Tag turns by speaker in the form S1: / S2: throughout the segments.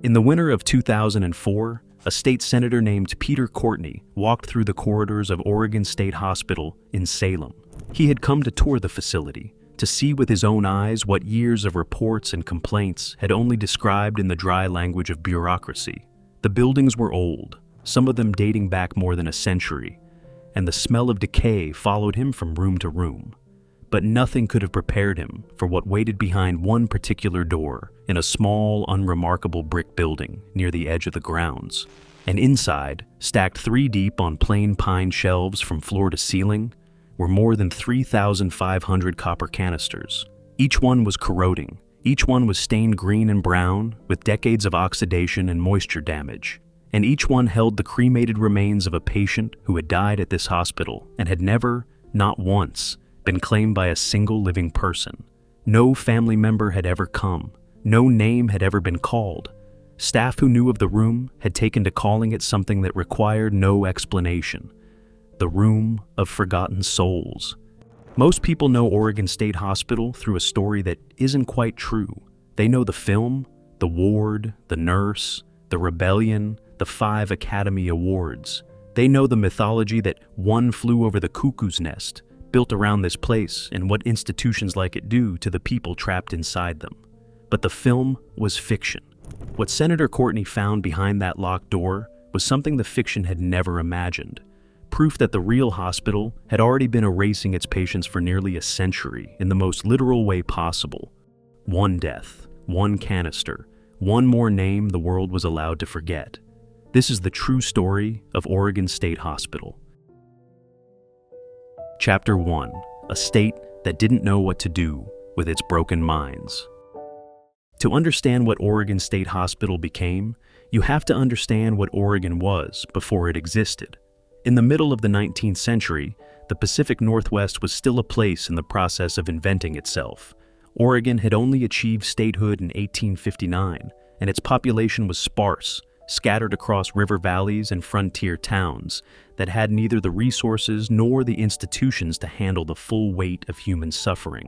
S1: In the winter of 2004, a state senator named Peter Courtney walked through the corridors of Oregon State Hospital in Salem. He had come to tour the facility, to see with his own eyes what years of reports and complaints had only described in the dry language of bureaucracy. The buildings were old, some of them dating back more than a century, and the smell of decay followed him from room to room. But nothing could have prepared him for what waited behind one particular door in a small, unremarkable brick building near the edge of the grounds. And inside, stacked 3 deep on plain pine shelves from floor to ceiling, were more than 3,500 copper canisters. Each one was corroding. Each one was stained green and brown with decades of oxidation and moisture damage. And each one held the cremated remains of a patient who had died at this hospital and had never, not once, been claimed by a single living person. No family member had ever come. No name had ever been called. Staff who knew of the room had taken to calling it something that required no explanation: the Room of Forgotten Souls. Most people know Oregon State Hospital through a story that isn't quite true. They know the film, the ward, the nurse, the rebellion, the 5 Academy Awards. They know the mythology that one flew over the cuckoo's nest, built around this place, and what institutions like it do to the people trapped inside them. But the film was fiction. What Senator Courtney found behind that locked door was something the fiction had never imagined. Proof that the real hospital had already been erasing its patients for nearly a century in the most literal way possible. One death, one canister, one more name the world was allowed to forget. This is the true story of Oregon State Hospital. Chapter 1: A state that didn't know what to do with its broken minds. To understand what Oregon State Hospital became, you have to understand what Oregon was before it existed. In the middle of the 19th century, the Pacific Northwest was still a place in the process of inventing itself. Oregon had only achieved statehood in 1859, and its population was sparse, scattered across river valleys and frontier towns that had neither the resources nor the institutions to handle the full weight of human suffering.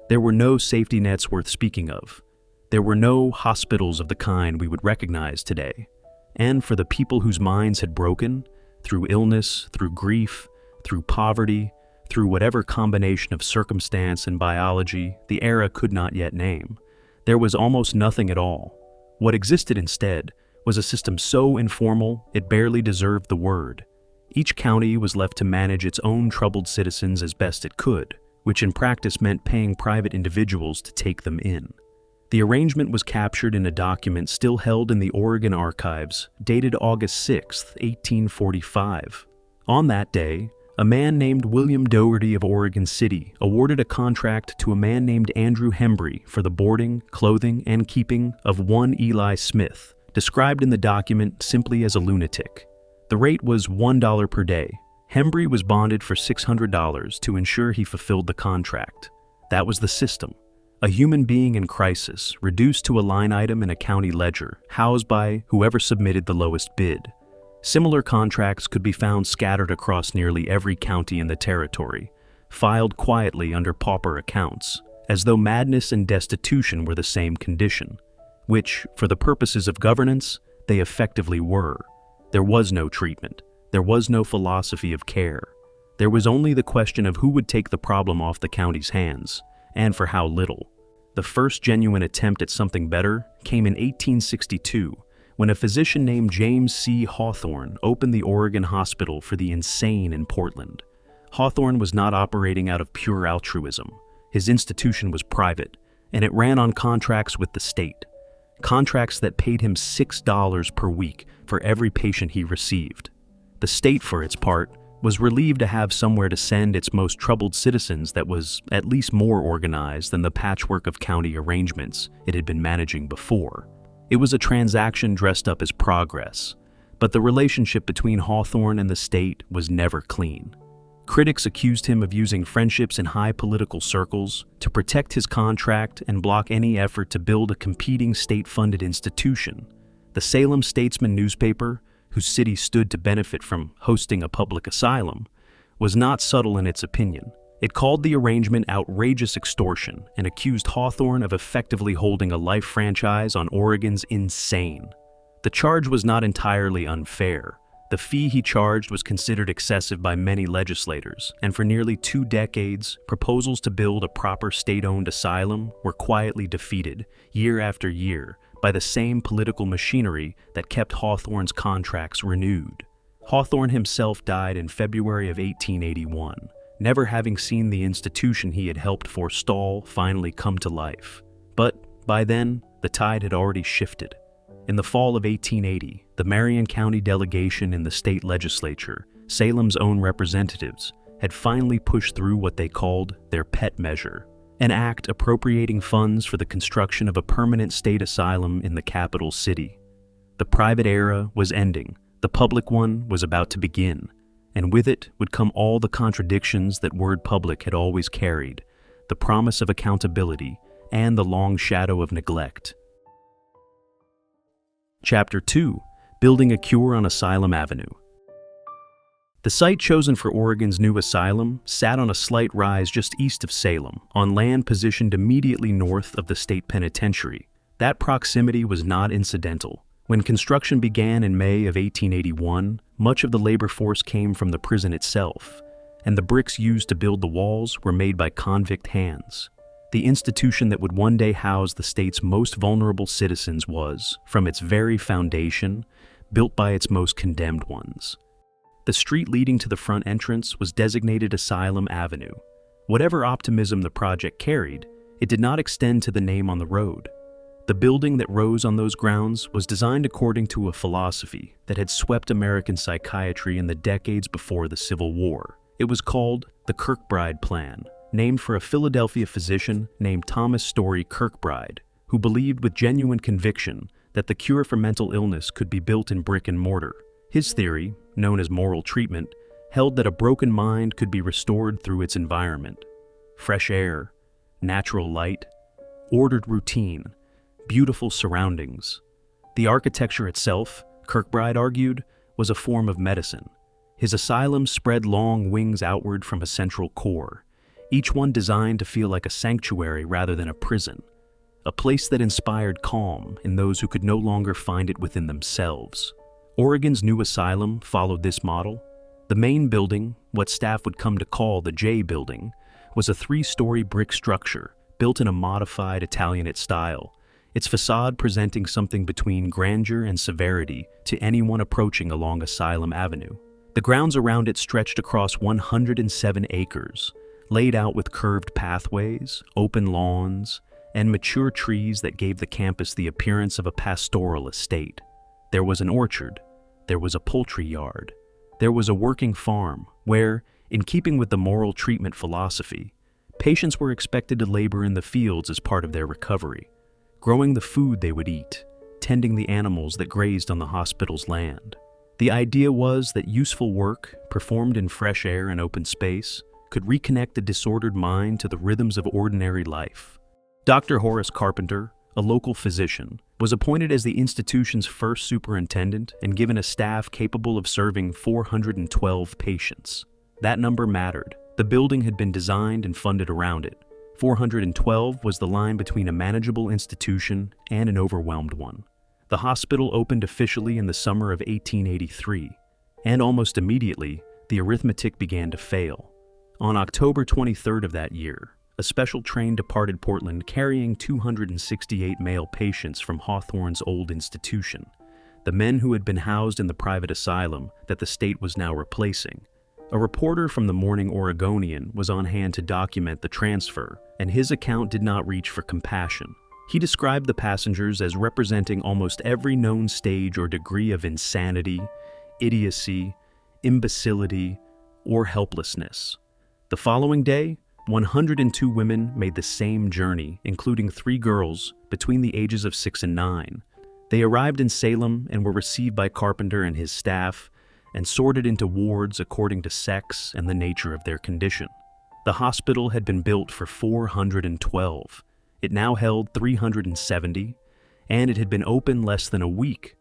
S1: There were no safety nets worth speaking of. There were no hospitals of the kind we would recognize today. And for the people whose minds had broken, through illness, through grief, through poverty, through whatever combination of circumstance and biology the era could not yet name, there was almost nothing at all. What existed instead was a system so informal it barely deserved the word. Each county was left to manage its own troubled citizens as best it could, which in practice meant paying private individuals to take them in. The arrangement was captured in a document still held in the Oregon archives, dated August 6, 1845. On that day, a man named William Dougherty of Oregon City awarded a contract to a man named Andrew Hembry for the boarding, clothing, and keeping of one Eli Smith, described in the document simply as a lunatic. The rate was $1 per day. Hembry was bonded for $600 to ensure he fulfilled the contract. That was the system. A human being in crisis, reduced to a line item in a county ledger, housed by whoever submitted the lowest bid. Similar contracts could be found scattered across nearly every county in the territory, filed quietly under pauper accounts, as though madness and destitution were the same condition, which, for the purposes of governance, they effectively were. There was no treatment. There was no philosophy of care. There was only the question of who would take the problem off the county's hands, and for how little. The first genuine attempt at something better came in 1862, when a physician named James C. Hawthorne opened the Oregon Hospital for the Insane in Portland. Hawthorne was not operating out of pure altruism. His institution was private, and it ran on contracts with the state. Contracts that paid him $6 per week for every patient he received. The state, for its part, was relieved to have somewhere to send its most troubled citizens that was at least more organized than the patchwork of county arrangements it had been managing before. It was a transaction dressed up as progress, but the relationship between Hawthorne and the state was never clean. Critics accused him of using friendships in high political circles to protect his contract and block any effort to build a competing state-funded institution. The Salem Statesman newspaper, whose city stood to benefit from hosting a public asylum, was not subtle in its opinion. It called the arrangement outrageous extortion and accused Hawthorne of effectively holding a life franchise on Oregon's insane. The charge was not entirely unfair. The fee he charged was considered excessive by many legislators, and for nearly 2 decades, proposals to build a proper state-owned asylum were quietly defeated, year after year, by the same political machinery that kept Hawthorne's contracts renewed. Hawthorne himself died in February of 1881, never having seen the institution he had helped forestall finally come to life. But by then, the tide had already shifted. In the fall of 1880, the Marion County delegation in the state legislature, Salem's own representatives, had finally pushed through what they called their pet measure, an act appropriating funds for the construction of a permanent state asylum in the capital city. The private era was ending, the public one was about to begin, and with it would come all the contradictions that word public had always carried, the promise of accountability, and the long shadow of neglect. Chapter 2: Building a Cure on Asylum Avenue. The site chosen for Oregon's new asylum sat on a slight rise just east of Salem, on land positioned immediately north of the state penitentiary. That proximity was not incidental. When construction began in May of 1881, much of the labor force came from the prison itself, and the bricks used to build the walls were made by convict hands. The institution that would one day house the state's most vulnerable citizens was, from its very foundation, built by its most condemned ones. The street leading to the front entrance was designated Asylum Avenue. Whatever optimism the project carried, it did not extend to the name on the road. The building that rose on those grounds was designed according to a philosophy that had swept American psychiatry in the decades before the Civil War. It was called the Kirkbride Plan, named for a Philadelphia physician named Thomas Story Kirkbride, who believed with genuine conviction that the cure for mental illness could be built in brick and mortar. His theory, known as moral treatment, held that a broken mind could be restored through its environment. Fresh air, natural light, ordered routine, beautiful surroundings. The architecture itself, Kirkbride argued, was a form of medicine. His asylum spread long wings outward from a central core, each one designed to feel like a sanctuary rather than a prison, a place that inspired calm in those who could no longer find it within themselves. Oregon's new asylum followed this model. The main building, what staff would come to call the J Building, was a 3-story brick structure built in a modified Italianate style, its facade presenting something between grandeur and severity to anyone approaching along Asylum Avenue. The grounds around it stretched across 107 acres, laid out with curved pathways, open lawns, and mature trees that gave the campus the appearance of a pastoral estate. There was an orchard, there was a poultry yard, there was a working farm where, in keeping with the moral treatment philosophy, patients were expected to labor in the fields as part of their recovery, growing the food they would eat, tending the animals that grazed on the hospital's land. The idea was that useful work, performed in fresh air and open space, could reconnect the disordered mind to the rhythms of ordinary life. Dr. Horace Carpenter, a local physician, was appointed as the institution's first superintendent and given a staff capable of serving 412 patients. That number mattered. The building had been designed and funded around it. 412 was the line between a manageable institution and an overwhelmed one. The hospital opened officially in the summer of 1883, and almost immediately, the arithmetic began to fail. On October 23rd of that year, a special train departed Portland carrying 268 male patients from Hawthorne's old institution, the men who had been housed in the private asylum that the state was now replacing. A reporter from the Morning Oregonian was on hand to document the transfer, and his account did not reach for compassion. He described the passengers as representing almost every known stage or degree of insanity, idiocy, imbecility, or helplessness. The following day, 102 women made the same journey, including 3 girls between the ages of 6 and 9. They arrived in Salem and were received by Carpenter and his staff and sorted into wards according to sex and the nature of their condition. The hospital had been built for 412. It now held 370, and it had been open less than a week.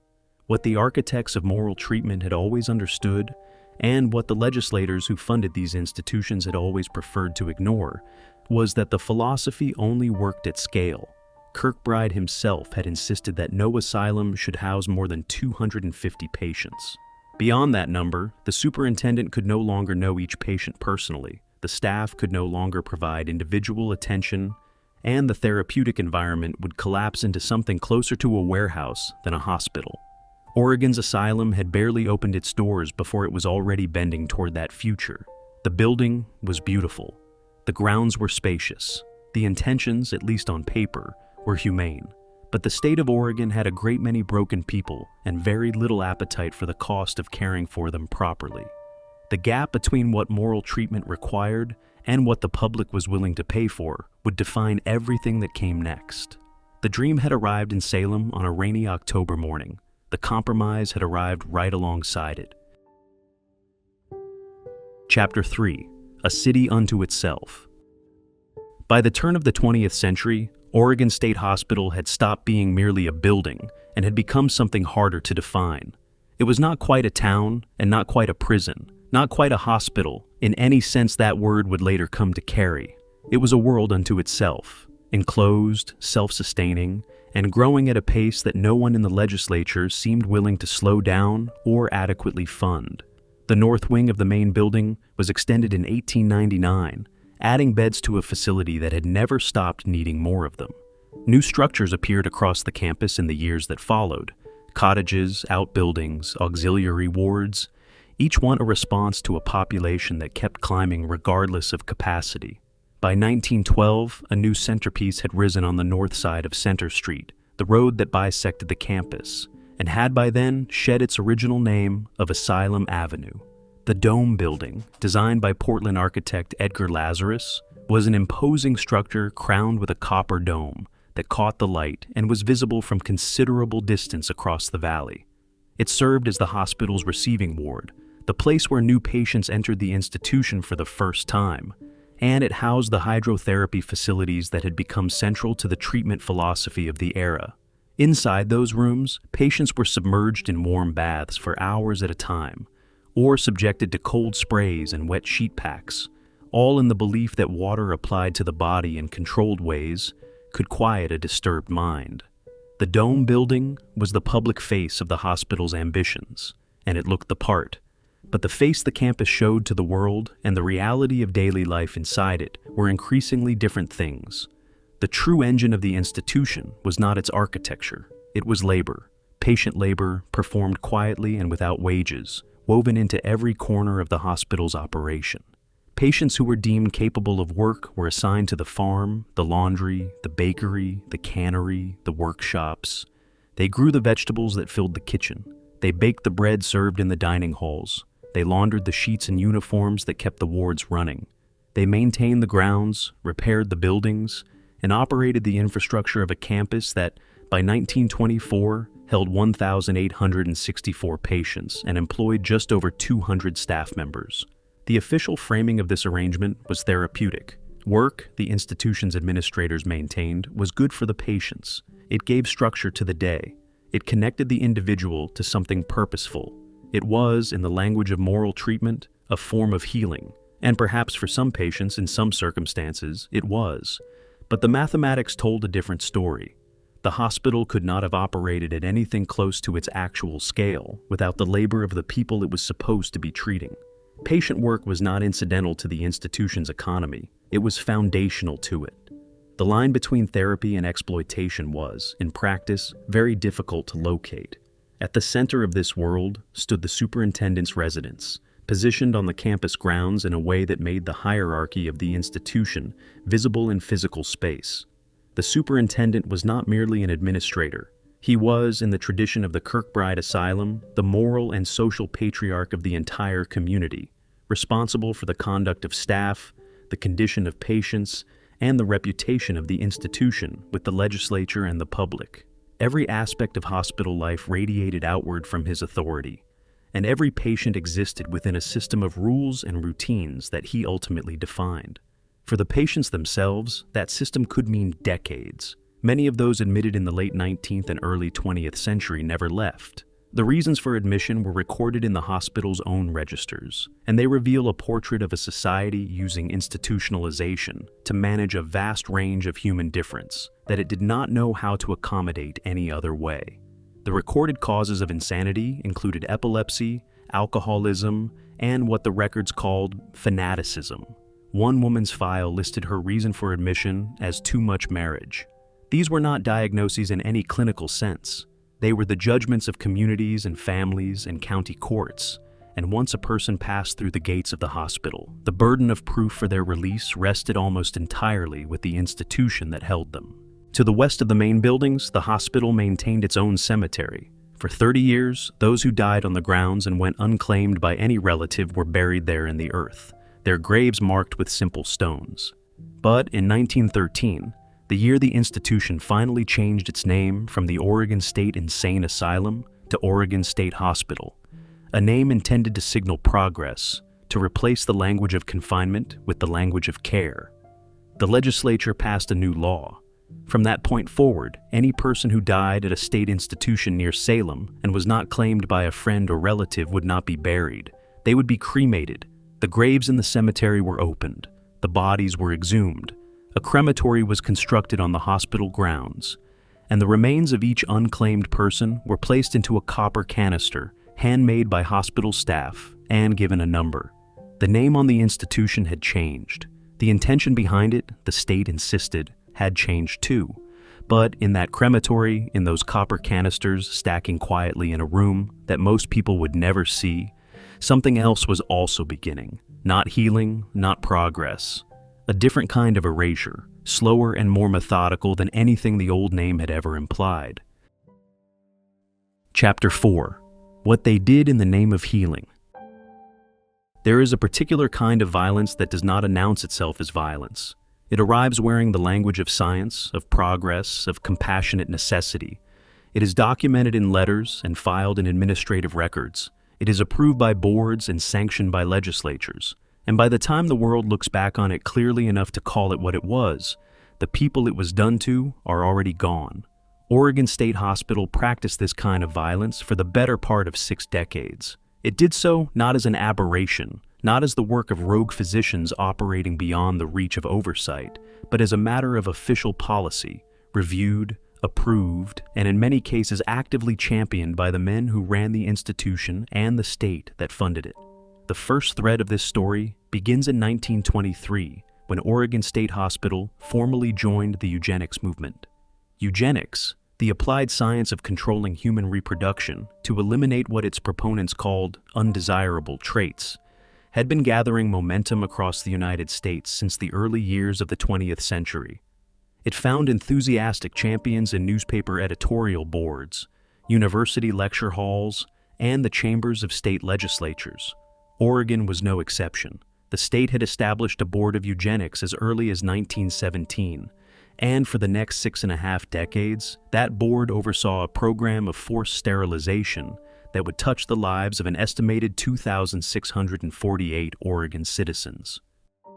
S1: What the architects of moral treatment had always understood And what the legislators who funded these institutions had always preferred to ignore was that the philosophy only worked at scale. Kirkbride himself had insisted that no asylum should house more than 250 patients. Beyond that number, the superintendent could no longer know each patient personally, the staff could no longer provide individual attention, and the therapeutic environment would collapse into something closer to a warehouse than a hospital. Oregon's asylum had barely opened its doors before it was already bending toward that future. The building was beautiful. The grounds were spacious. The intentions, at least on paper, were humane. But the state of Oregon had a great many broken people and very little appetite for the cost of caring for them properly. The gap between what moral treatment required and what the public was willing to pay for would define everything that came next. The dream had arrived in Salem on a rainy October morning. The compromise had arrived right alongside it. Chapter 3: A City Unto Itself. By the turn of the 20th century, Oregon State Hospital had stopped being merely a building and had become something harder to define. It was not quite a town and not quite a prison, not quite a hospital in any sense that word would later come to carry. It was a world unto itself, enclosed, self-sustaining, and growing at a pace that no one in the legislature seemed willing to slow down or adequately fund. The north wing of the main building was extended in 1899, adding beds to a facility that had never stopped needing more of them. New structures appeared across the campus in the years that followed: cottages, outbuildings, auxiliary wards, each one a response to a population that kept climbing regardless of capacity. By 1912, a new centerpiece had risen on the north side of Center Street, the road that bisected the campus, and had by then shed its original name of Asylum Avenue. The Dome Building, designed by Portland architect Edgar Lazarus, was an imposing structure crowned with a copper dome that caught the light and was visible from considerable distance across the valley. It served as the hospital's receiving ward, the place where new patients entered the institution for the first time, and it housed the hydrotherapy facilities that had become central to the treatment philosophy of the era. Inside those rooms, patients were submerged in warm baths for hours at a time, or subjected to cold sprays and wet sheet packs, all in the belief that water applied to the body in controlled ways could quiet a disturbed mind. The Dome Building was the public face of the hospital's ambitions, and it looked the part. But the face the campus showed to the world and the reality of daily life inside it were increasingly different things. The true engine of the institution was not its architecture, it was labor. Patient labor, performed quietly and without wages, woven into every corner of the hospital's operation. Patients who were deemed capable of work were assigned to the farm, the laundry, the bakery, the cannery, the workshops. They grew the vegetables that filled the kitchen. They baked the bread served in the dining halls. They laundered the sheets and uniforms that kept the wards running. They maintained the grounds, repaired the buildings, and operated the infrastructure of a campus that, by 1924, held 1,864 patients and employed just over 200 staff members. The official framing of this arrangement was therapeutic. Work, the institution's administrators maintained, was good for the patients. It gave structure to the day. It connected the individual to something purposeful. It was, in the language of moral treatment, a form of healing, and perhaps for some patients in some circumstances it was. But the mathematics told a different story. The hospital could not have operated at anything close to its actual scale without the labor of the people it was supposed to be treating. Patient work was not incidental to the institution's economy, it was foundational to it. The line between therapy and exploitation was, in practice, very difficult to locate. At the center of this world stood the superintendent's residence, positioned on the campus grounds in a way that made the hierarchy of the institution visible in physical space. The superintendent was not merely an administrator. He was, in the tradition of the Kirkbride Asylum, the moral and social patriarch of the entire community, responsible for the conduct of staff, the condition of patients, and the reputation of the institution with the legislature and the public. Every aspect of hospital life radiated outward from his authority, and every patient existed within a system of rules and routines that he ultimately defined. For the patients themselves, that system could mean decades. Many of those admitted in the late 19th and early 20th century never left. The reasons for admission were recorded in the hospital's own registers, and they reveal a portrait of a society using institutionalization to manage a vast range of human difference that it did not know how to accommodate any other way. The recorded causes of insanity included epilepsy, alcoholism, and what the records called fanaticism. One woman's file listed her reason for admission as too much marriage. These were not diagnoses in any clinical sense. They were the judgments of communities and families and county courts, and once a person passed through the gates of the hospital, the burden of proof for their release rested almost entirely with the institution that held them. To the west of the main buildings, the hospital maintained its own cemetery. For 30 years, those who died on the grounds and went unclaimed by any relative were buried there in the earth, their graves marked with simple stones. But in 1913, the year the institution finally changed its name from the Oregon State Insane Asylum to Oregon State Hospital, a name intended to signal progress, to replace the language of confinement with the language of care. The legislature passed a new law. From that point forward, any person who died at a state institution near Salem and was not claimed by a friend or relative would not be buried. They would be cremated. The graves in the cemetery were opened. The bodies were exhumed. A crematory was constructed on the hospital grounds, and the remains of each unclaimed person were placed into a copper canister, handmade by hospital staff, and given a number. The name on the institution had changed. The intention behind it, the state insisted, had changed too. But in that crematory, in those copper canisters stacking quietly in a room that most people would never see, something else was also beginning. Not healing, not progress. A different kind of erasure, slower and more methodical than anything the old name had ever implied. Chapter 4. What they did in the name of healing. There is a particular kind of violence that does not announce itself as violence. It arrives wearing the language of science, of progress, of compassionate necessity. It is documented in letters and filed in administrative records. It is approved by boards and sanctioned by legislatures. And by the time the world looks back on it clearly enough to call it what it was, the people it was done to are already gone. Oregon State Hospital practiced this kind of violence for the better part of 6 decades. It did so not as an aberration, not as the work of rogue physicians operating beyond the reach of oversight, but as a matter of official policy, reviewed, approved, and in many cases actively championed by the men who ran the institution and the state that funded it. The first thread of this story begins in 1923, when Oregon State Hospital formally joined the eugenics movement. Eugenics, the applied science of controlling human reproduction to eliminate what its proponents called undesirable traits, had been gathering momentum across the United States since the early years of the 20th century. It found enthusiastic champions in newspaper editorial boards, university lecture halls, and the chambers of state legislatures. Oregon was no exception. The state had established a board of eugenics as early as 1917, and for the next 6.5 decades, that board oversaw a program of forced sterilization that would touch the lives of an estimated 2,648 Oregon citizens.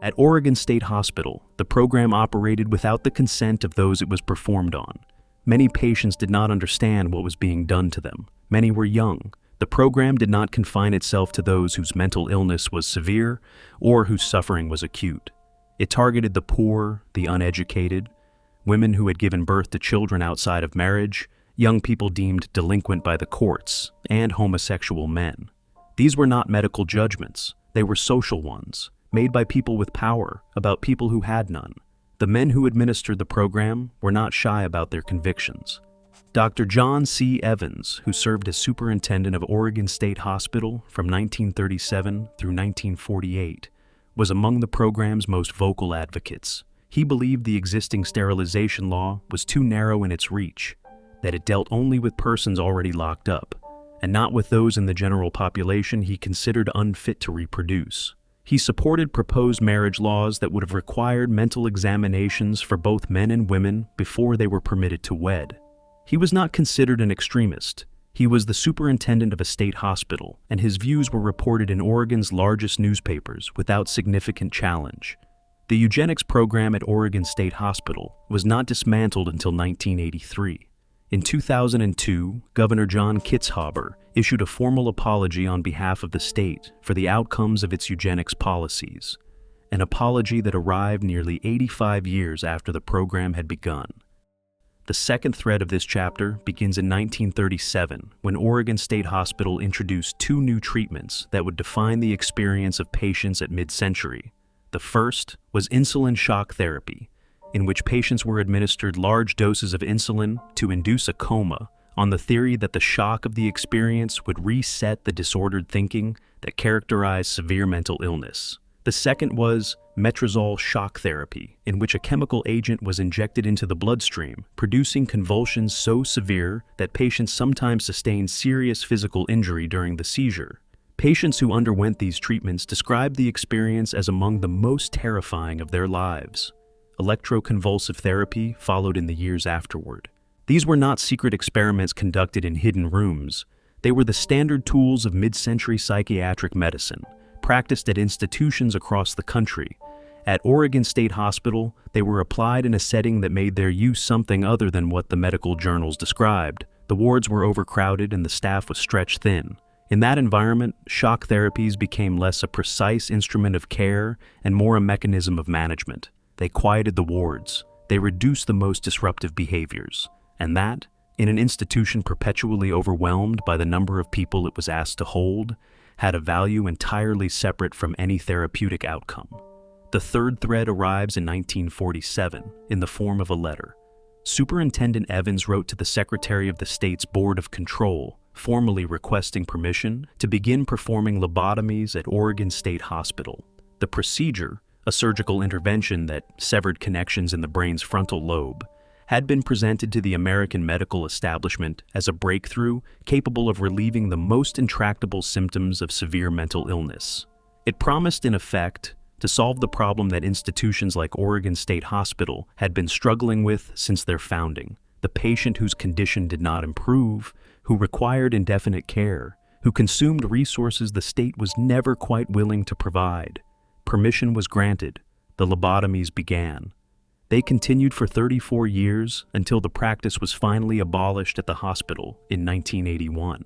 S1: At Oregon State Hospital, the program operated without the consent of those it was performed on. Many patients did not understand what was being done to them. Many were young. The program did not confine itself to those whose mental illness was severe or whose suffering was acute. It targeted the poor, the uneducated, women who had given birth to children outside of marriage, young people deemed delinquent by the courts, and homosexual men. These were not medical judgments. They were social ones, made by people with power about people who had none. The men who administered the program were not shy about their convictions. Dr. John C. Evans, who served as superintendent of Oregon State Hospital from 1937 through 1948, was among the program's most vocal advocates. He believed the existing sterilization law was too narrow in its reach, that it dealt only with persons already locked up, and not with those in the general population he considered unfit to reproduce. He supported proposed marriage laws that would have required mental examinations for both men and women before they were permitted to wed. He was not considered an extremist. He was the superintendent of a state hospital, and his views were reported in Oregon's largest newspapers without significant challenge. The eugenics program at Oregon State Hospital was not dismantled until 1983. In 2002, Governor John Kitzhaber issued a formal apology on behalf of the state for the outcomes of its eugenics policies, an apology that arrived nearly 85 years after the program had begun. The second thread of this chapter begins in 1937, when Oregon State Hospital introduced two new treatments that would define the experience of patients at mid-century. The first was insulin shock therapy, in which patients were administered large doses of insulin to induce a coma on the theory that the shock of the experience would reset the disordered thinking that characterized severe mental illness. The second was metrazole shock therapy, in which a chemical agent was injected into the bloodstream, producing convulsions so severe that patients sometimes sustained serious physical injury during the seizure. Patients who underwent these treatments described the experience as among the most terrifying of their lives. Electroconvulsive therapy followed in the years afterward. These were not secret experiments conducted in hidden rooms. They were the standard tools of mid-century psychiatric medicine, practiced at institutions across the country. At Oregon State Hospital, they were applied in a setting that made their use something other than what the medical journals described. The wards were overcrowded and the staff was stretched thin. In that environment, shock therapies became less a precise instrument of care and more a mechanism of management. They quieted the wards. They reduced the most disruptive behaviors. And that, in an institution perpetually overwhelmed by the number of people it was asked to hold, had a value entirely separate from any therapeutic outcome. The third thread arrives in 1947 in the form of a letter. Superintendent Evans wrote to the Secretary of the state's Board of Control, formally requesting permission to begin performing lobotomies at Oregon State Hospital. The procedure, a surgical intervention that severed connections in the brain's frontal lobe, had been presented to the American medical establishment as a breakthrough capable of relieving the most intractable symptoms of severe mental illness. It promised, in effect, to solve the problem that institutions like Oregon State Hospital had been struggling with since their founding: the patient whose condition did not improve, who required indefinite care, who consumed resources the state was never quite willing to provide. Permission was granted. The lobotomies began. They continued for 34 years until the practice was finally abolished at the hospital in 1981.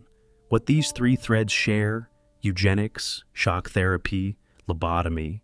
S1: What these three threads share, eugenics, shock therapy, lobotomy,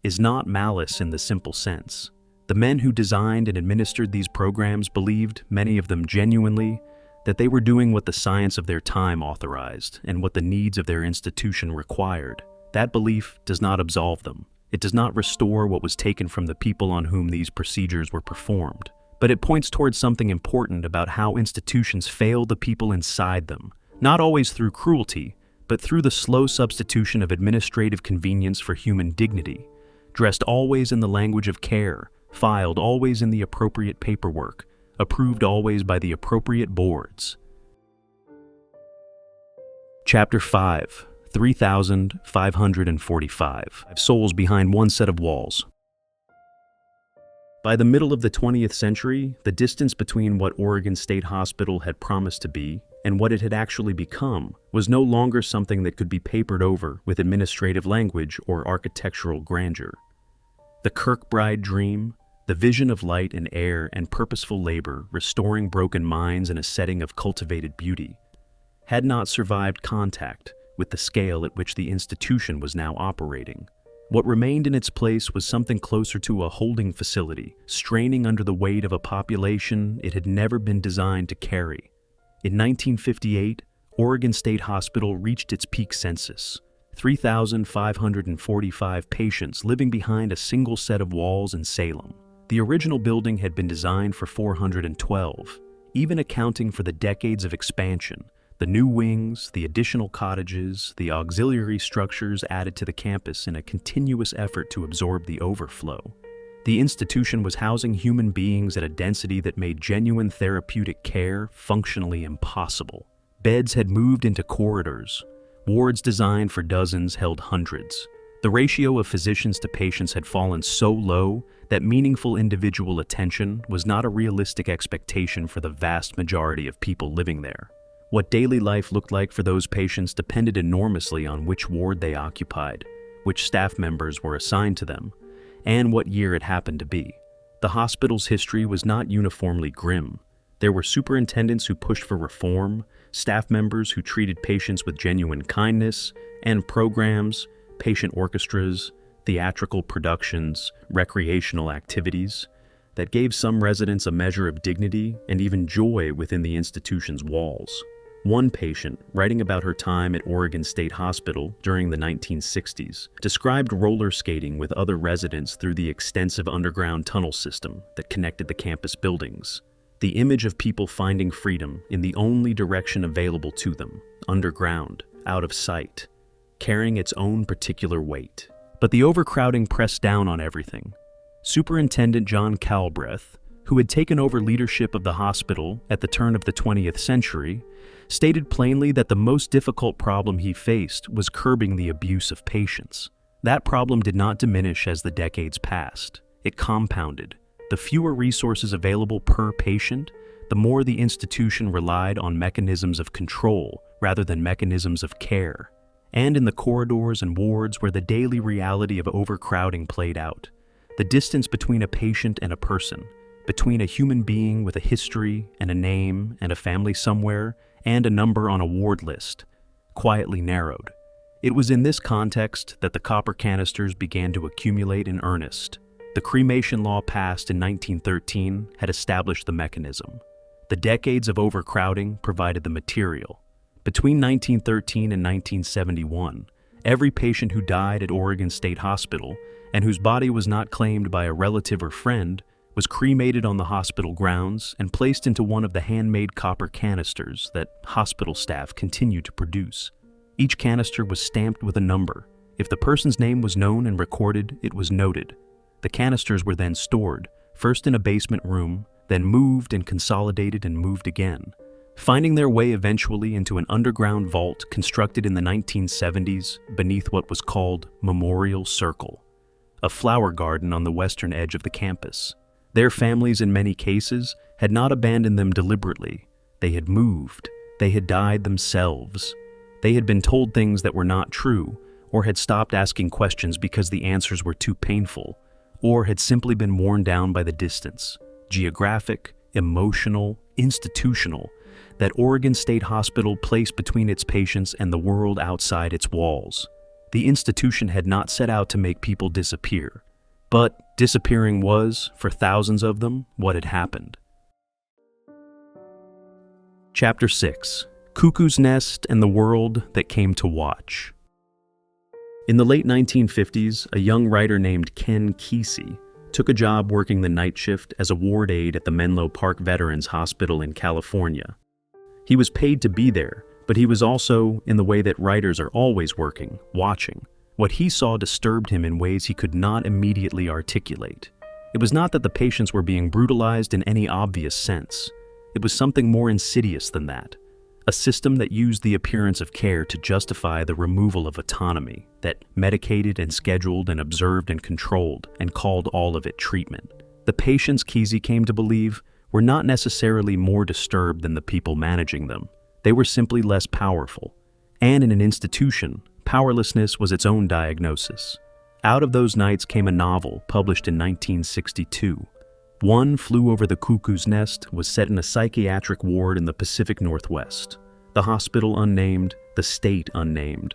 S1: is not malice in the simple sense. The men who designed and administered these programs believed, many of them genuinely, that they were doing what the science of their time authorized and what the needs of their institution required. That belief does not absolve them. It does not restore what was taken from the people on whom these procedures were performed. But it points towards something important about how institutions fail the people inside them, not always through cruelty, but through the slow substitution of administrative convenience for human dignity, dressed always in the language of care, filed always in the appropriate paperwork, approved always by the appropriate boards. Chapter 5. 3,545 souls behind one set of walls. By the middle of the 20th century, the distance between what Oregon State Hospital had promised to be and what it had actually become was no longer something that could be papered over with administrative language or architectural grandeur. The Kirkbride dream, the vision of light and air and purposeful labor restoring broken minds in a setting of cultivated beauty, had not survived contact with the scale at which the institution was now operating. What remained in its place was something closer to a holding facility, straining under the weight of a population it had never been designed to carry. In 1958, Oregon State Hospital reached its peak census, 3,545 patients living behind a single set of walls in Salem. The original building had been designed for 412, even accounting for the decades of expansion. The new wings, the additional cottages, the auxiliary structures added to the campus in a continuous effort to absorb the overflow. The institution was housing human beings at a density that made genuine therapeutic care functionally impossible. Beds had moved into corridors. Wards designed for dozens held hundreds. The ratio of physicians to patients had fallen so low that meaningful individual attention was not a realistic expectation for the vast majority of people living there. What daily life looked like for those patients depended enormously on which ward they occupied, which staff members were assigned to them, and what year it happened to be. The hospital's history was not uniformly grim. There were superintendents who pushed for reform, staff members who treated patients with genuine kindness, and programs, patient orchestras, theatrical productions, recreational activities that gave some residents a measure of dignity and even joy within the institution's walls. One patient, writing about her time at Oregon State Hospital during the 1960s, described roller skating with other residents through the extensive underground tunnel system that connected the campus buildings. The image of people finding freedom in the only direction available to them, underground, out of sight, carrying its own particular weight. But the overcrowding pressed down on everything. Superintendent John Calbreth, who had taken over leadership of the hospital at the turn of the 20th century, stated plainly that the most difficult problem he faced was curbing the abuse of patients. That problem did not diminish as the decades passed. It compounded. The fewer resources available per patient, the more the institution relied on mechanisms of control rather than mechanisms of care. And in the corridors and wards where the daily reality of overcrowding played out, the distance between a patient and a person, between a human being with a history and a name and a family somewhere and a number on a ward list, quietly narrowed. It was in this context that the copper canisters began to accumulate in earnest. The cremation law passed in 1913 had established the mechanism. The decades of overcrowding provided the material. Between 1913 and 1971, every patient who died at Oregon State Hospital and whose body was not claimed by a relative or friend was cremated on the hospital grounds and placed into one of the handmade copper canisters that hospital staff continued to produce. Each canister was stamped with a number. If the person's name was known and recorded, it was noted. The canisters were then stored, first in a basement room, then moved and consolidated and moved again, finding their way eventually into an underground vault constructed in the 1970s beneath what was called Memorial Circle, a flower garden on the western edge of the campus. Their families, in many cases, had not abandoned them deliberately. They had moved. They had died themselves. They had been told things that were not true, or had stopped asking questions because the answers were too painful, or had simply been worn down by the distance, geographic, emotional, institutional, that Oregon State Hospital placed between its patients and the world outside its walls. The institution had not set out to make people disappear, but disappearing was, for thousands of them, what had happened. Chapter 6: Cuckoo's Nest and the World That Came to Watch. In the late 1950s, a young writer named Ken Kesey took a job working the night shift as a ward aide at the Menlo Park Veterans Hospital in California. He was paid to be there, but he was also, in the way that writers are always working, watching. What he saw disturbed him in ways he could not immediately articulate. It was not that the patients were being brutalized in any obvious sense. It was something more insidious than that. A system that used the appearance of care to justify the removal of autonomy, that medicated and scheduled and observed and controlled, and called all of it treatment. The patients, Kesey came to believe, were not necessarily more disturbed than the people managing them. They were simply less powerful. And in an institution, powerlessness was its own diagnosis. Out of those nights came a novel published in 1962. One Flew Over the Cuckoo's Nest was set in a psychiatric ward in the Pacific Northwest. The hospital unnamed, the state unnamed.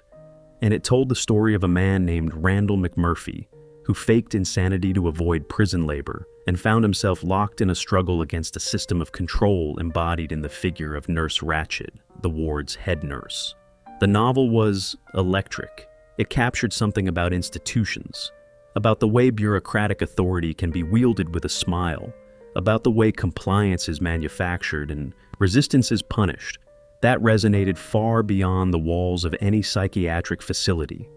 S1: And it told the story of a man named Randall McMurphy, who faked insanity to avoid prison labor and found himself locked in a struggle against a system of control embodied in the figure of Nurse Ratched, the ward's head nurse. The novel was electric. It captured something about institutions, about the way bureaucratic authority can be wielded with a smile, about the way compliance is manufactured and resistance is punished. That resonated far beyond the walls of any psychiatric facility.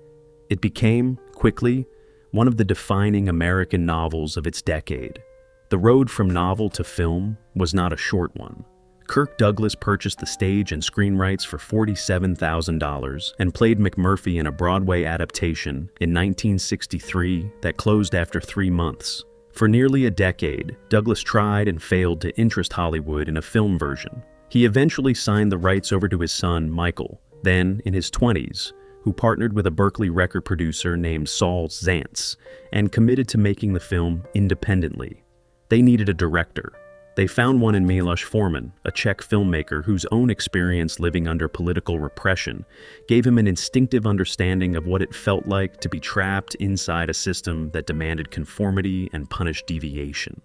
S1: It became, quickly, one of the defining American novels of its decade. The road from novel to film was not a short one. Kirk Douglas purchased the stage and screen rights for $47,000 and played McMurphy in a Broadway adaptation in 1963 that closed after 3 months. For nearly a decade, Douglas tried and failed to interest Hollywood in a film version. He eventually signed the rights over to his son, Michael, then in his 20s, who partnered with a Berkeley record producer named Saul Zaentz and committed to making the film independently. They needed a director. They found one in Miloš Forman, a Czech filmmaker whose own experience living under political repression gave him an instinctive understanding of what it felt like to be trapped inside a system that demanded conformity and punished deviation.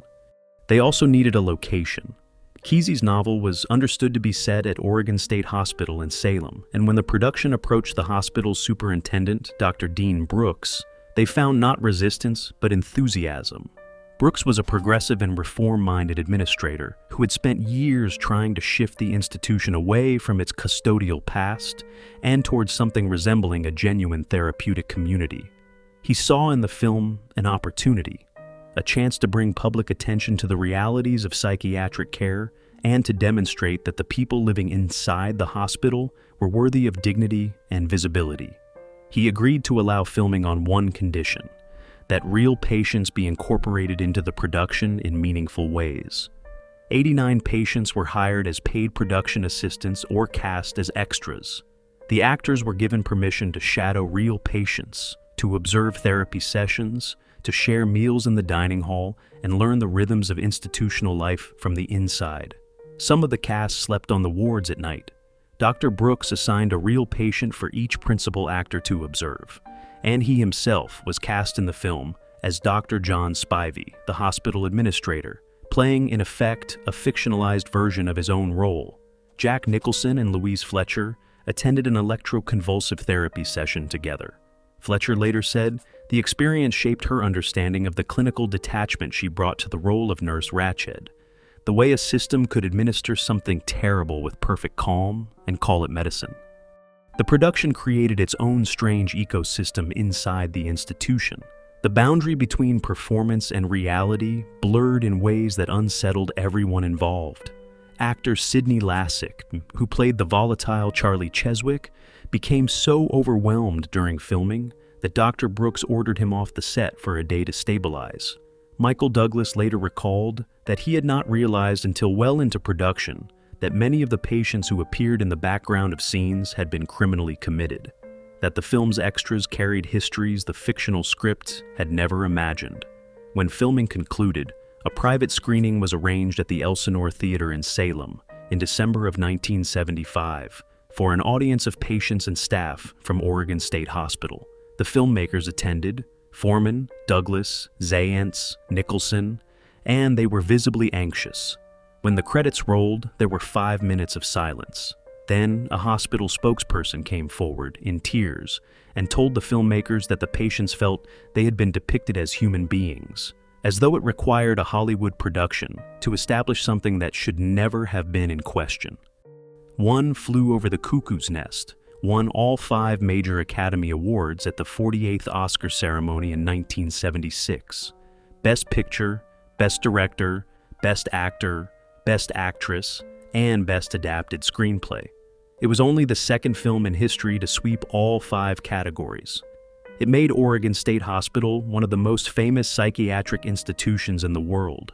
S1: They also needed a location. Kesey's novel was understood to be set at Oregon State Hospital in Salem, and when the production approached the hospital's superintendent, Dr. Dean Brooks, they found not resistance, but enthusiasm. Brooks was a progressive and reform-minded administrator who had spent years trying to shift the institution away from its custodial past and towards something resembling a genuine therapeutic community. He saw in the film an opportunity, a chance to bring public attention to the realities of psychiatric care and to demonstrate that the people living inside the hospital were worthy of dignity and visibility. He agreed to allow filming on one condition: that real patients be incorporated into the production in meaningful ways. 89 patients were hired as paid production assistants or cast as extras. The actors were given permission to shadow real patients, to observe therapy sessions, to share meals in the dining hall, and learn the rhythms of institutional life from the inside. Some of the cast slept on the wards at night. Dr. Brooks assigned a real patient for each principal actor to observe, and he himself was cast in the film as Dr. John Spivey, the hospital administrator, playing in effect a fictionalized version of his own role. Jack Nicholson and Louise Fletcher attended an electroconvulsive therapy session together. Fletcher later said the experience shaped her understanding of the clinical detachment she brought to the role of Nurse Ratched, the way a system could administer something terrible with perfect calm and call it medicine. The production created its own strange ecosystem inside the institution. The boundary between performance and reality blurred in ways that unsettled everyone involved. Actor Sidney Lassick, who played the volatile Charlie Cheswick, became so overwhelmed during filming that Dr. Brooks ordered him off the set for a day to stabilize. Michael Douglas later recalled that he had not realized until well into production that many of the patients who appeared in the background of scenes had been criminally committed, that the film's extras carried histories the fictional script had never imagined. When filming concluded, a private screening was arranged at the Elsinore Theater in Salem in December of 1975 for an audience of patients and staff from Oregon State Hospital. The filmmakers attended: Foreman, Douglas, Zayantz, Nicholson, and they were visibly anxious. When the credits rolled, there were 5 minutes of silence. Then, a hospital spokesperson came forward in tears and told the filmmakers that the patients felt they had been depicted as human beings, as though it required a Hollywood production to establish something that should never have been in question. One Flew Over the Cuckoo's Nest won all 5 major Academy Awards at the 48th Oscar ceremony in 1976: Best Picture, Best Director, Best Actor, Best Actress, and Best Adapted Screenplay. It was only the second film in history to sweep all 5 categories. It made Oregon State Hospital one of the most famous psychiatric institutions in the world.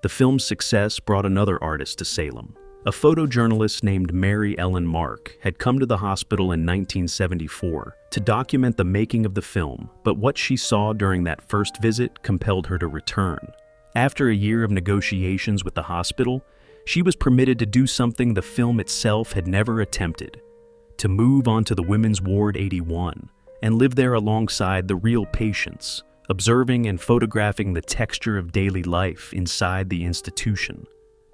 S1: The film's success brought another artist to Salem. A photojournalist named Mary Ellen Mark had come to the hospital in 1974 to document the making of the film, but what she saw during that first visit compelled her to return. After a year of negotiations with the hospital, she was permitted to do something the film itself had never attempted: to move onto the Women's Ward 81 and live there alongside the real patients, observing and photographing the texture of daily life inside the institution.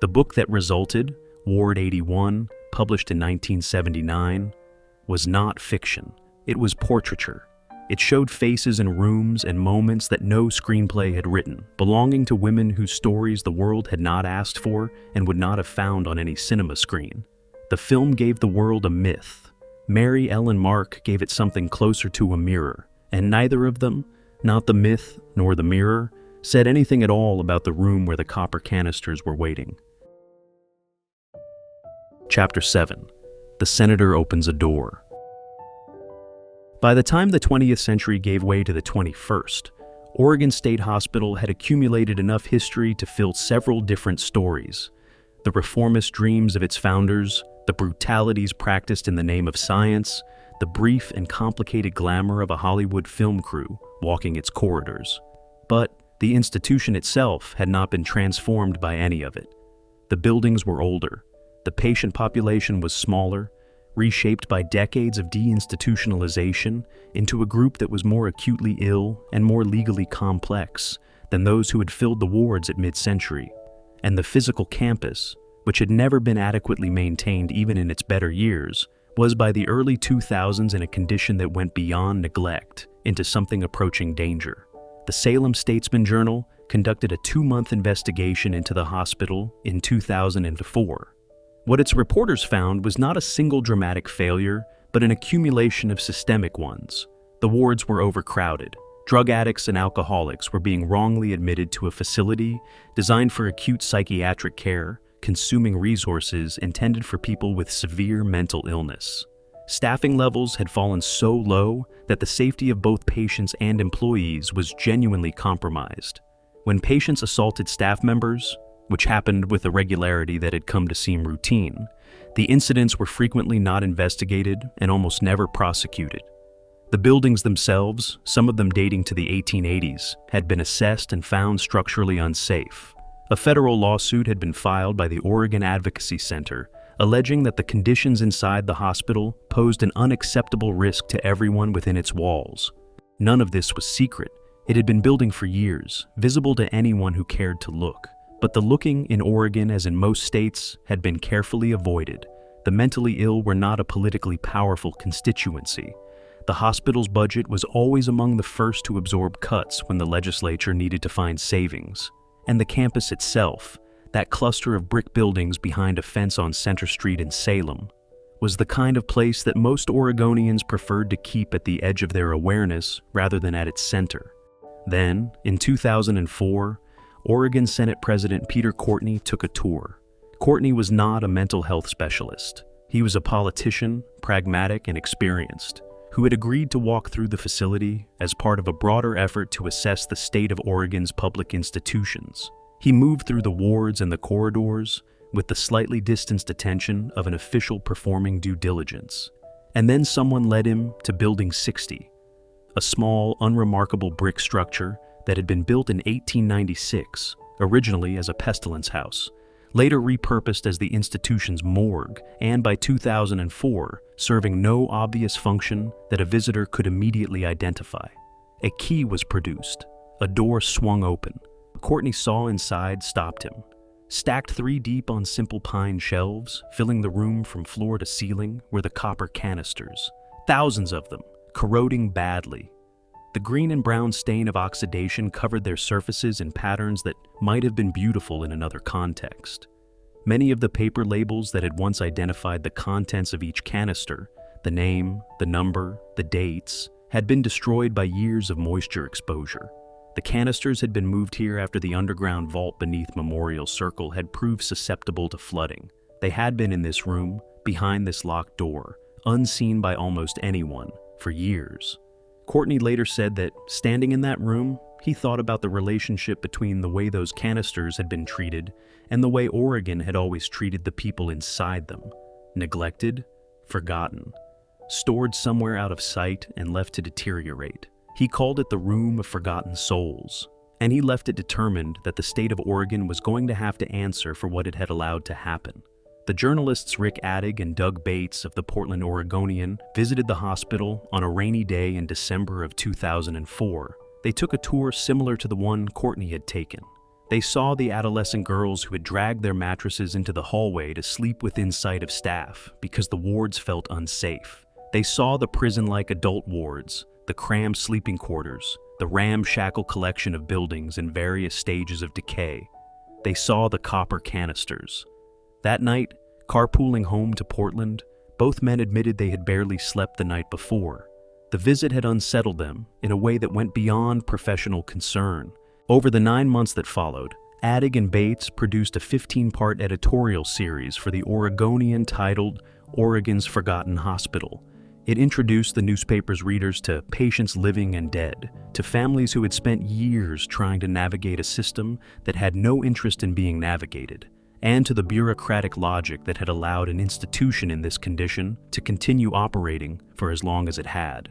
S1: The book that resulted, Ward 81, published in 1979, was not fiction. It was portraiture. It showed faces and rooms and moments that no screenplay had written, belonging to women whose stories the world had not asked for and would not have found on any cinema screen. The film gave the world a myth. Mary Ellen Mark gave it something closer to a mirror, and neither of them, not the myth nor the mirror, said anything at all about the room where the copper canisters were waiting. Chapter 7. The Senator Opens a Door. By the time the 20th century gave way to the 21st, Oregon State Hospital had accumulated enough history to fill several different stories: the reformist dreams of its founders, the brutalities practiced in the name of science, the brief and complicated glamour of a Hollywood film crew walking its corridors. But the institution itself had not been transformed by any of it. The buildings were older. The patient population was smaller, reshaped by decades of deinstitutionalization into a group that was more acutely ill and more legally complex than those who had filled the wards at mid-century. And the physical campus, which had never been adequately maintained even in its better years, was by the early 2000s in a condition that went beyond neglect into something approaching danger. The Salem Statesman Journal conducted a 2-month investigation into the hospital in 2004. What its reporters found was not a single dramatic failure, but an accumulation of systemic ones. The wards were overcrowded. Drug addicts and alcoholics were being wrongly admitted to a facility designed for acute psychiatric care, consuming resources intended for people with severe mental illness. Staffing levels had fallen so low that the safety of both patients and employees was genuinely compromised. When patients assaulted staff members, which happened with a regularity that had come to seem routine, the incidents were frequently not investigated and almost never prosecuted. The buildings themselves, some of them dating to the 1880s, had been assessed and found structurally unsafe. A federal lawsuit had been filed by the Oregon Advocacy Center, alleging that the conditions inside the hospital posed an unacceptable risk to everyone within its walls. None of this was secret. It had been building for years, visible to anyone who cared to look. But the looking in Oregon, as in most states, had been carefully avoided. The mentally ill were not a politically powerful constituency. The hospital's budget was always among the first to absorb cuts when the legislature needed to find savings. And the campus itself, that cluster of brick buildings behind a fence on Center Street in Salem, was the kind of place that most Oregonians preferred to keep at the edge of their awareness rather than at its center. Then, in 2004, Oregon Senate President Peter Courtney took a tour. Courtney was not a mental health specialist. He was a politician, pragmatic and experienced, who had agreed to walk through the facility as part of a broader effort to assess the state of Oregon's public institutions. He moved through the wards and the corridors with the slightly distanced attention of an official performing due diligence. And then someone led him to Building 60, a small, unremarkable brick structure that had been built in 1896, originally as a pestilence house, later repurposed as the institution's morgue, and by 2004, serving no obvious function that a visitor could immediately identify. A key was produced. A door swung open. What Courtney saw inside stopped him. Stacked 3 deep on simple pine shelves, filling the room from floor to ceiling, were the copper canisters. Thousands of them, corroding badly. The green and brown stain of oxidation covered their surfaces in patterns that might have been beautiful in another context. Many of the paper labels that had once identified the contents of each canister, the name, the number, the dates, had been destroyed by years of moisture exposure. The canisters had been moved here after the underground vault beneath Memorial Circle had proved susceptible to flooding. They had been in this room, behind this locked door, unseen by almost anyone, for years. Courtney later said that, standing in that room, he thought about the relationship between the way those canisters had been treated and the way Oregon had always treated the people inside them. Neglected, forgotten, stored somewhere out of sight and left to deteriorate. He called it the Room of Forgotten Souls, and he left it determined that the state of Oregon was going to have to answer for what it had allowed to happen. The journalists Rick Addig and Doug Bates of the Portland Oregonian visited the hospital on a rainy day in December of 2004. They took a tour similar to the one Courtney had taken. They saw the adolescent girls who had dragged their mattresses into the hallway to sleep within sight of staff because the wards felt unsafe. They saw the prison-like adult wards, the crammed sleeping quarters, the ramshackle collection of buildings in various stages of decay. They saw the copper canisters. That night, carpooling home to Portland, both men admitted they had barely slept the night before. The visit had unsettled them in a way that went beyond professional concern. Over the 9 months that followed, Addig and Bates produced a 15-part editorial series for the Oregonian titled Oregon's Forgotten Hospital. It introduced the newspaper's readers to patients living and dead, to families who had spent years trying to navigate a system that had no interest in being navigated, and to the bureaucratic logic that had allowed an institution in this condition to continue operating for as long as it had.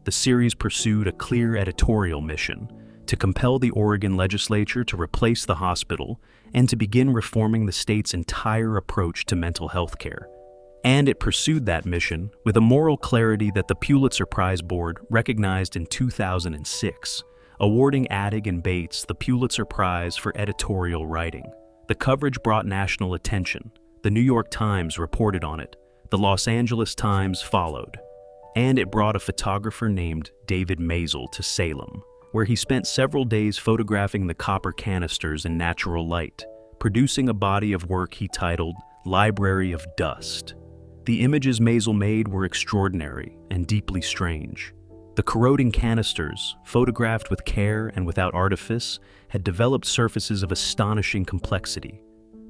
S1: The series pursued a clear editorial mission: to compel the Oregon legislature to replace the hospital and to begin reforming the state's entire approach to mental health care. And it pursued that mission with a moral clarity that the Pulitzer Prize Board recognized in 2006, awarding Addig and Bates the Pulitzer Prize for editorial writing. The coverage brought national attention. The New York Times reported on it. The Los Angeles Times followed. And it brought a photographer named David Maisel to Salem, where he spent several days photographing the copper canisters in natural light, producing a body of work he titled Library of Dust. The images Maisel made were extraordinary and deeply strange. The corroding canisters, photographed with care and without artifice, had developed surfaces of astonishing complexity.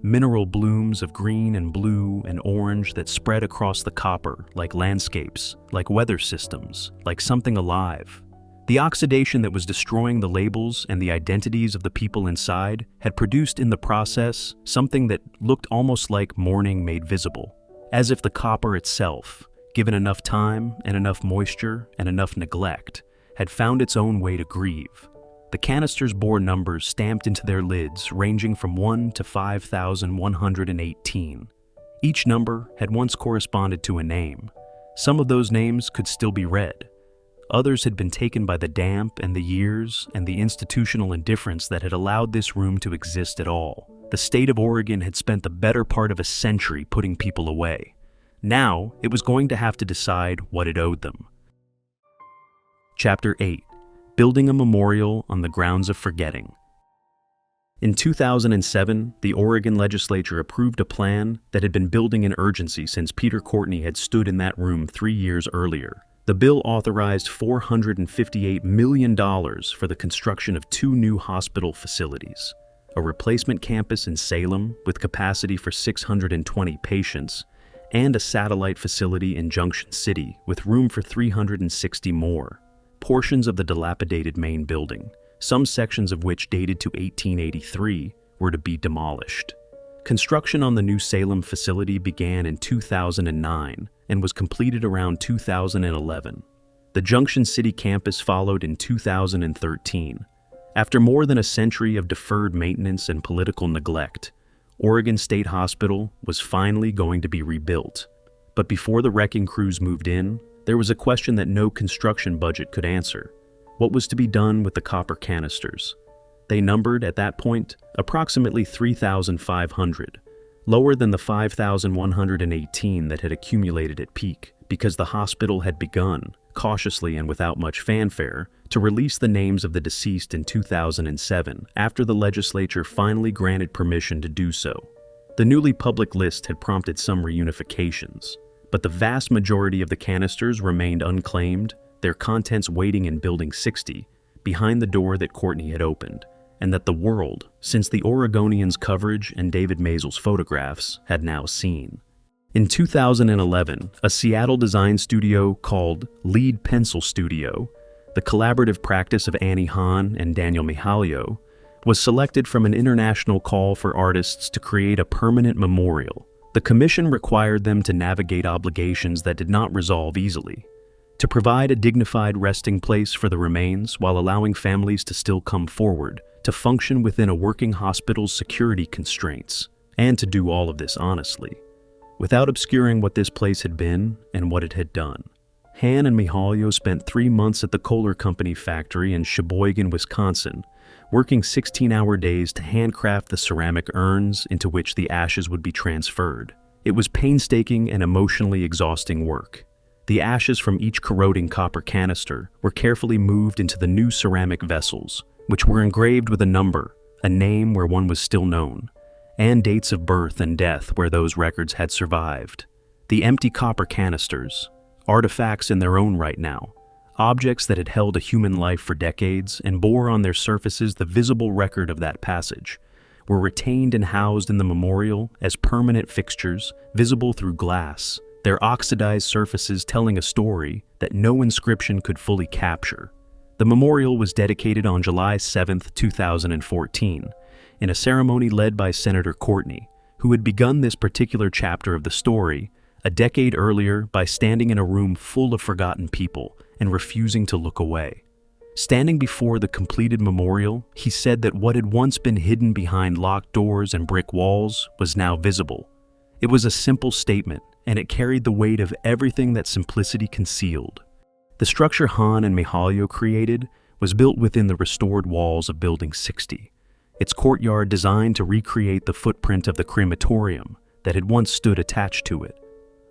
S1: Mineral blooms of green and blue and orange that spread across the copper like landscapes, like weather systems, like something alive. The oxidation that was destroying the labels and the identities of the people inside had produced in the process something that looked almost like mourning made visible, as if the copper itself, given enough time and enough moisture and enough neglect, had found its own way to grieve. The canisters bore numbers stamped into their lids ranging from 1 to 5,118. Each number had once corresponded to a name. Some of those names could still be read. Others had been taken by the damp and the years and the institutional indifference that had allowed this room to exist at all. The state of Oregon had spent the better part of a century putting people away. Now, it was going to have to decide what it owed them. Chapter 8. Building a Memorial on the Grounds of Forgetting. In 2007, the Oregon legislature approved a plan that had been building in urgency since Peter Courtney had stood in that room 3 years earlier. The bill authorized $458 million for the construction of 2 new hospital facilities, a replacement campus in Salem with capacity for 620 patients, and a satellite facility in Junction City with room for 360 more. Portions of the dilapidated main building, some sections of which dated to 1883, were to be demolished. Construction on the new Salem facility began in 2009 and was completed around 2011. The Junction City campus followed in 2013. After more than a century of deferred maintenance and political neglect, Oregon State Hospital was finally going to be rebuilt. But before the wrecking crews moved in, there was a question that no construction budget could answer. What was to be done with the copper canisters? They numbered, at that point, approximately 3,500, lower than the 5,118 that had accumulated at peak, because the hospital had begun, cautiously and without much fanfare, to release the names of the deceased in 2007, after the legislature finally granted permission to do so. The newly public list had prompted some reunifications, but the vast majority of the canisters remained unclaimed, their contents waiting in Building 60, behind the door that Courtney had opened, and that the world, since the Oregonians' coverage and David Maisel's photographs, had now seen. In 2011, a Seattle design studio called Lead Pencil Studio, the collaborative practice of Annie Hahn and Daniel Mihalio, was selected from an international call for artists to create a permanent memorial. The commission required them to navigate obligations that did not resolve easily, to provide a dignified resting place for the remains while allowing families to still come forward, to function within a working hospital's security constraints, and to do all of this honestly, without obscuring what this place had been and what it had done. Han and Mihalio spent 3 months at the Kohler Company factory in Sheboygan, Wisconsin, working 16-hour days to handcraft the ceramic urns into which the ashes would be transferred. It was painstaking and emotionally exhausting work. The ashes from each corroding copper canister were carefully moved into the new ceramic vessels, which were engraved with a number, a name where one was still known, and dates of birth and death where those records had survived. The empty copper canisters, artifacts in their own right now, objects that had held a human life for decades and bore on their surfaces the visible record of that passage, were retained and housed in the memorial as permanent fixtures, visible through glass, their oxidized surfaces telling a story that no inscription could fully capture. The memorial was dedicated on July 7, 2014, in a ceremony led by Senator Courtney, who had begun this particular chapter of the story a decade earlier by standing in a room full of forgotten people and refusing to look away. Standing before the completed memorial, he said that what had once been hidden behind locked doors and brick walls was now visible. It was a simple statement, and it carried the weight of everything that simplicity concealed. The structure Han and Mihalio created was built within the restored walls of Building 60, its courtyard designed to recreate the footprint of the crematorium that had once stood attached to it.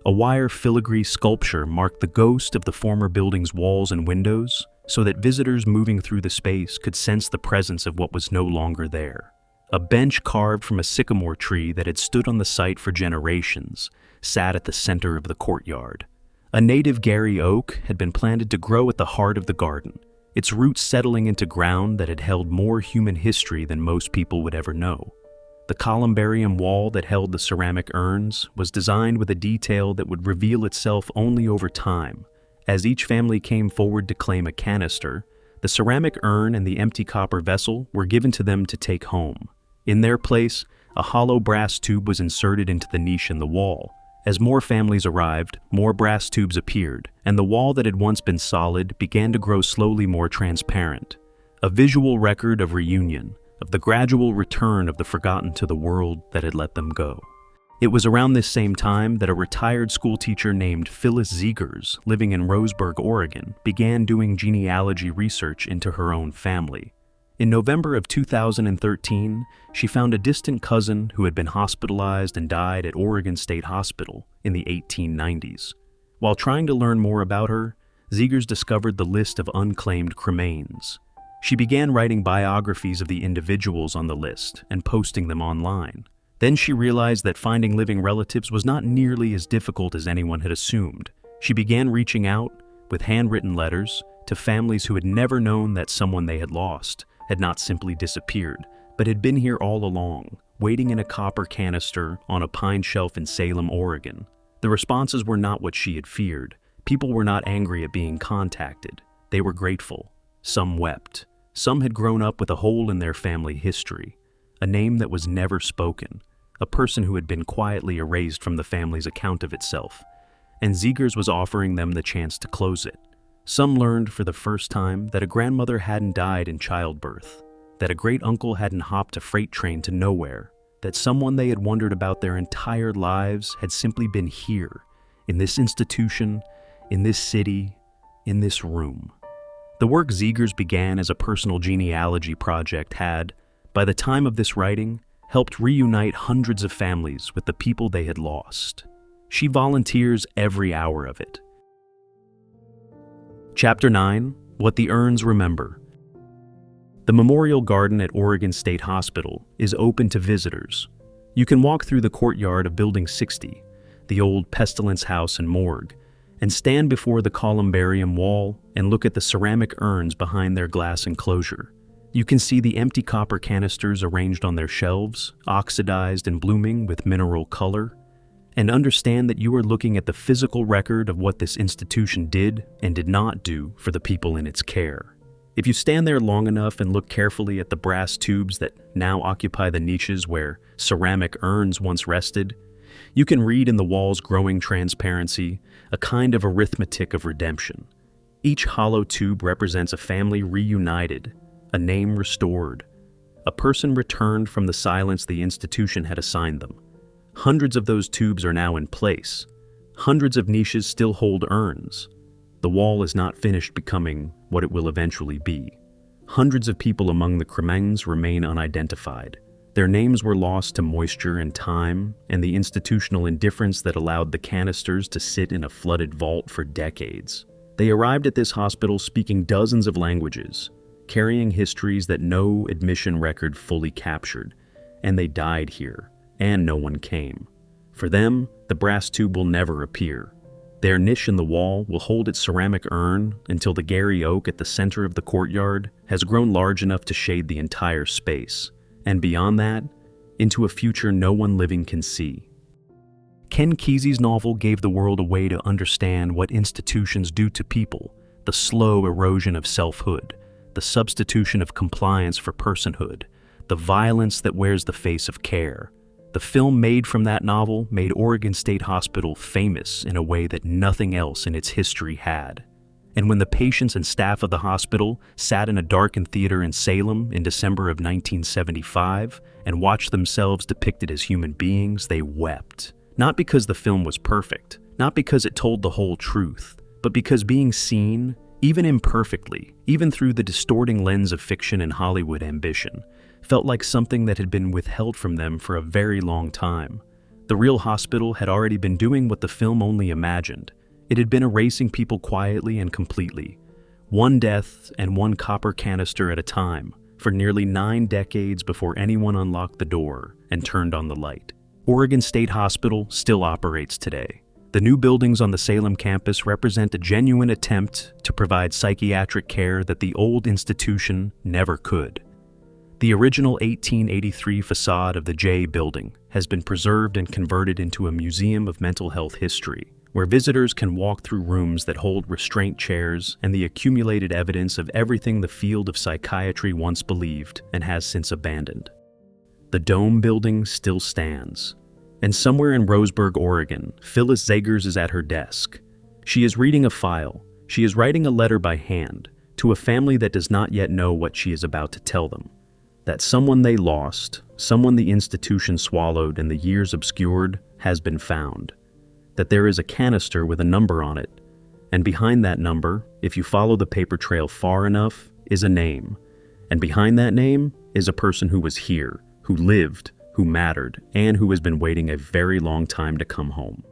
S1: A wire filigree sculpture marked the ghost of the former building's walls and windows, so that visitors moving through the space could sense the presence of what was no longer there. A bench carved from a sycamore tree that had stood on the site for generations sat at the center of the courtyard. A native Gary oak had been planted to grow at the heart of the garden, its roots settling into ground that had held more human history than most people would ever know. The columbarium wall that held the ceramic urns was designed with a detail that would reveal itself only over time. As each family came forward to claim a canister, the ceramic urn and the empty copper vessel were given to them to take home. In their place, a hollow brass tube was inserted into the niche in the wall. As more families arrived, more brass tubes appeared, and the wall that had once been solid began to grow slowly more transparent. A visual record of reunion, of the gradual return of the forgotten to the world that had let them go. It was around this same time that a retired schoolteacher named Phyllis Zegers, living in Roseburg, Oregon, began doing genealogy research into her own family. In November of 2013, she found a distant cousin who had been hospitalized and died at Oregon State Hospital in the 1890s. While trying to learn more about her, Zegers discovered the list of unclaimed cremains. She began writing biographies of the individuals on the list and posting them online. Then she realized that finding living relatives was not nearly as difficult as anyone had assumed. She began reaching out, with handwritten letters, to families who had never known that someone they had lost had not simply disappeared, but had been here all along, waiting in a copper canister on a pine shelf in Salem, Oregon. The responses were not what she had feared. People were not angry at being contacted. They were grateful. Some wept. Some had grown up with a hole in their family history, a name that was never spoken, a person who had been quietly erased from the family's account of itself, and Zegers was offering them the chance to close it. Some learned for the first time that a grandmother hadn't died in childbirth, that a great-uncle hadn't hopped a freight train to nowhere, that someone they had wondered about their entire lives had simply been here, in this institution, in this city, in this room. The work Zegers began as a personal genealogy project had, by the time of this writing, helped reunite hundreds of families with the people they had lost. She volunteers every hour of it. Chapter 9, What the Urns Remember. The Memorial Garden at Oregon State Hospital is open to visitors. You can walk through the courtyard of Building 60, the old pestilence house and morgue, and stand before the columbarium wall and look at the ceramic urns behind their glass enclosure. You can see the empty copper canisters arranged on their shelves, oxidized and blooming with mineral color, and understand that you are looking at the physical record of what this institution did and did not do for the people in its care. If you stand there long enough and look carefully at the brass tubes that now occupy the niches where ceramic urns once rested, you can read in the wall's growing transparency a kind of arithmetic of redemption. Each hollow tube represents a family reunited, a name restored, a person returned from the silence the institution had assigned them. Hundreds of those tubes are now in place. Hundreds of niches still hold urns. The wall is not finished becoming what it will eventually be. Hundreds of people among the cremains remain unidentified. Their names were lost to moisture and time, and the institutional indifference that allowed the canisters to sit in a flooded vault for decades. They arrived at this hospital speaking dozens of languages, carrying histories that no admission record fully captured, and they died here, and no one came. For them, the brass tube will never appear. Their niche in the wall will hold its ceramic urn until the Gary oak at the center of the courtyard has grown large enough to shade the entire space, and beyond that, into a future no one living can see. Ken Kesey's novel gave the world a way to understand what institutions do to people, the slow erosion of selfhood, the substitution of compliance for personhood, the violence that wears the face of care. The film made from that novel made Oregon State Hospital famous in a way that nothing else in its history had. And when the patients and staff of the hospital sat in a darkened theater in Salem in December of 1975 and watched themselves depicted as human beings, they wept. Not because the film was perfect, not because it told the whole truth, but because being seen, even imperfectly, even through the distorting lens of fiction and Hollywood ambition, felt like something that had been withheld from them for a very long time. The real hospital had already been doing what the film only imagined. It had been erasing people quietly and completely, one death and one copper canister at a time, for nearly 9 decades before anyone unlocked the door and turned on the light. Oregon State Hospital still operates today. The new buildings on the Salem campus represent a genuine attempt to provide psychiatric care that the old institution never could. The original 1883 facade of the J building has been preserved and converted into a museum of mental health history, where visitors can walk through rooms that hold restraint chairs and the accumulated evidence of everything the field of psychiatry once believed and has since abandoned. The Dome building still stands, and somewhere in Roseburg, Oregon, Phyllis Zegers is at her desk. She is reading a file. She is writing a letter by hand to a family that does not yet know what she is about to tell them. That someone they lost, someone the institution swallowed and the years obscured, has been found. That there is a canister with a number on it, and behind that number, if you follow the paper trail far enough, is a name. And behind that name is a person who was here, who lived, who mattered, and who has been waiting a very long time to come home.